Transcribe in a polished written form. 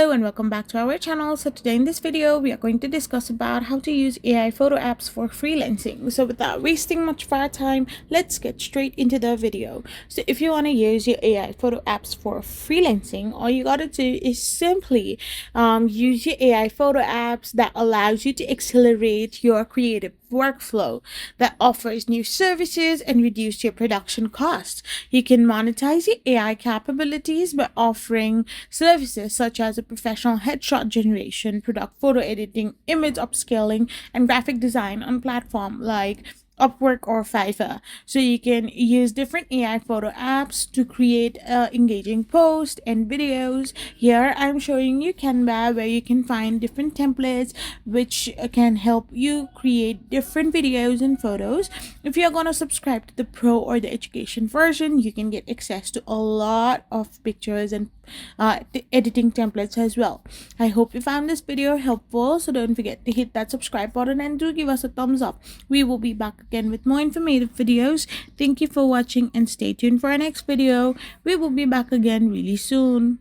Hello and welcome back to our channel. So today in this video we are going to discuss about how to use AI photo apps for freelancing. So without wasting much of our time, let's get straight into the video. So if you want to use your AI photo apps for freelancing, all you gotta do is simply use your AI photo apps that allows you to accelerate your creative workflow, that offers new services and reduce your production costs. You can monetize your AI capabilities by offering services such as a professional headshot generation, product photo editing, image upscaling, and graphic design on platform like Upwork or Fiverr. So you can use different AI photo apps to create engaging posts and videos. Here I'm showing you Canva, where you can find different templates which can help you create different videos and photos. If you're gonna subscribe to the pro or the education version, you can get access to a lot of pictures and editing templates as well. I hope you found this video helpful, so don't forget to hit that subscribe button and do give us a thumbs up. We will be back again with more informative videos. Thank you for watching and stay tuned for our next video. We will be back again really soon.